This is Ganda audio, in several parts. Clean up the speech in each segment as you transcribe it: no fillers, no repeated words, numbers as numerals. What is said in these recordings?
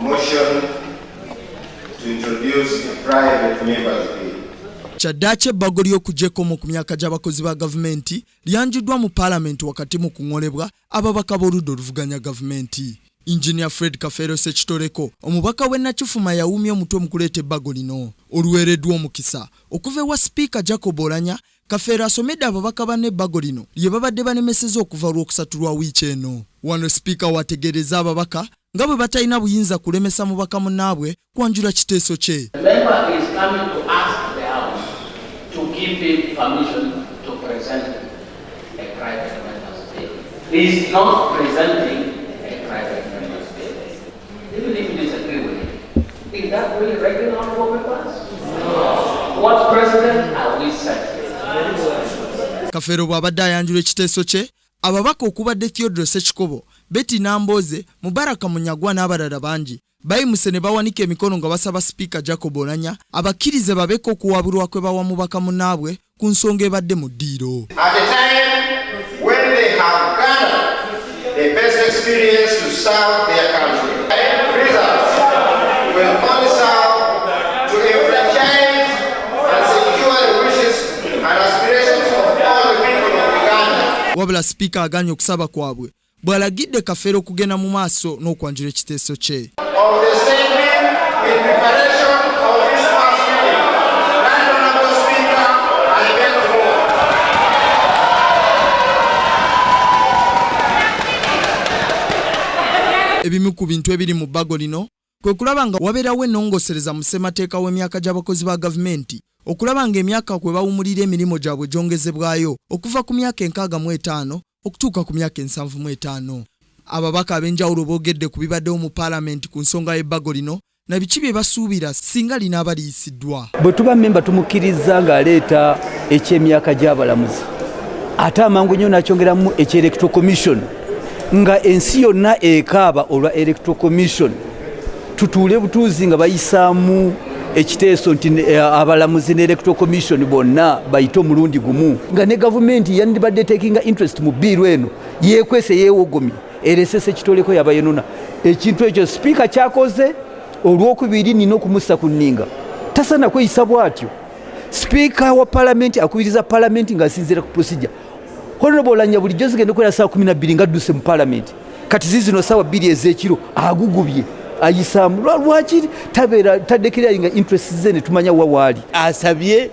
motion to introduce a private members bill. Kyaddaaki ebbago ly'okugyeko mu myaka gy'abakozi ba gavumenti lyanjiddwa mu paalamenti wakati mu kuŋolebwa ababaka b'oludda oluvuganya gavumenti. Engineer Fred Kafeero Ssekitoleko omubaka w'e Nakifuma yawuumye omutwe mu kuleeta ebbago lino oluweereddwa omukisa okuva ewa sipiika Jacob Oulanyah. Kafeero asomedde ababaka banne ebbago lino lye babadde banemeseza okuva Lwokusatu lwa wiiki eno. Wano sipiika wategeereza ababaka nga bwe batalina buyinza kulemesa mubaka munnaabwe kwanjula kiteeso kye. Give him permission to present a private member's bill. He is not presenting a private member's bill. Even if you disagree with him, is that really regular honorable members? No. What president are we setting? Kafeero bw'abadde ayanjula ekiteeso kye, ababaka okubadde Theodore Ssekikobo, Betty Namboze, Mubaraka Munyagwa n'abalala bangi bayimuse ne bawanika emikono nga basaba sipiika Jacob Oulanyah abakkirize babeko okuwabulwa kwe bawa mubaka munnaabwe ku nsonga ebadde mu ddiiro. At a time when they have garnered the best experience to serve their country, results will only serve to enfranchise and secure the wishes and aspirations of all the people of Uganda. Wabula sipiika aganye okusaba kwabwe bw'alagidde Kafeero okugenda mu maaso n'okwanjula ekiteeso kye. Of the statement in preparation of this past meeting, Right Honorable Speaker, I beg to move. Ebimu ku bintu ebiri mu bbago lino kwe kulaba nga wabeerawo ennongosereza mu ssemateeka w'emyaka gy'abakozi ba gavumenti okulaba nga emyaka kwe bawumulira emirimu gyabwe gyongezebwayo okuva ku myaka 65 okutuuka ku myaka 75. Ababaka ab'enjawulo boogedde ku bibaddewo mu paalamenti ku nsonga y'ebbago lino na biki bye basuubira singa linaaba liyisiddwa. Bwe tuba mmemba tumukkiriza ng'aleeta eky'emyaka gy'abalamuzi ate amangu nnyo n'akyongeramu ekye-electoral commission nga ensi yonna ekaaba olwa electoral commission tutuule butuuzi nga bayisaamu ekiteeso nti abalamuzi n'electoral commission bonna bayite omulundi gumu nga ne gavumenti yandibadde etekinga interest mu biiru eno yeekwese yeewogomye eresese kitoleko yabayenona ekintu ekyo sipiika kyakoze olwokubiri nina okumussa ku nninga tasana kweyisa bwatyo. Sipiika wa paalamenti akubiriza paalamenti ng'asinziira ku procedure. Honorable Oulanyah bulijjo zigenda okukola saa 12 nga adduse mu paalamenti kati zizino saawa 2 ez'ekiro agugubye ayisaamu lwaki tabeera taddekeralinga interest ze ne tumanya wawaali. Asabye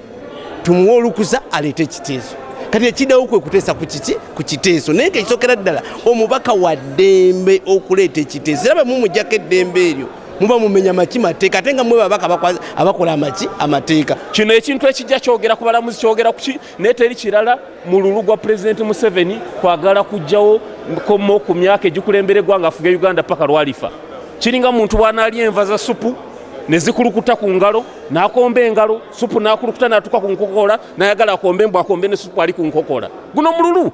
tumuwe olukusa aleete ekiteeso kati ekiddawo kwe kuteesa ku kiteeso naye ng'ekisokera ddala omubaka wa ddembe okuleeta ekiteeso era bwe mumuggyako eddembe eryo muba mumenya maki mateeka ate nga mwe babaka abakola amaki amateeka. Kino ekintu ekijja kyogera ku balamuzi kyogera kuki naye teri kirala mu lulu gwa Pulezidenti Museveni kwagala kujjawo komo ku myaka egikulembera eggwanga afuga Uganda paka lwalifa. Kiringa muntu bw'anaalya enva za supu ne zikulukuta ku ngalo n'akomba engalo supu n'akulukuta n'atuuka ku nkokola n'ayagala akombe mbw akombe ne supu ali ku nkokola. Guno mululu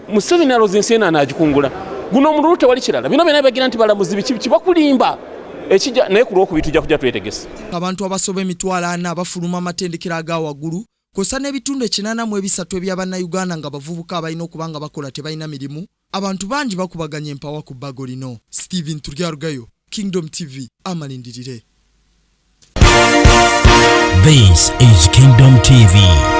Museveni aloza ensi ena anagikungula. Guno mululu tewali kirala. Bino byonna bagira nti balamuzi biki bakulimba. Ekijja naye ku lwokubiri tujja kujja twetegese. Abantu abasoba emitwalo 4 abafuluma amatendekero aga waggulu kosa n'ebitundu 83 ebya bannayuganda nga bavubuka abalina okuba nga bakola tebalina mirimu. Abantu bangi bakubaganya empawa ku bbago lino. Stephen Turyarugayo, Kingdom TV, amalindirire. This is Kingdom TV.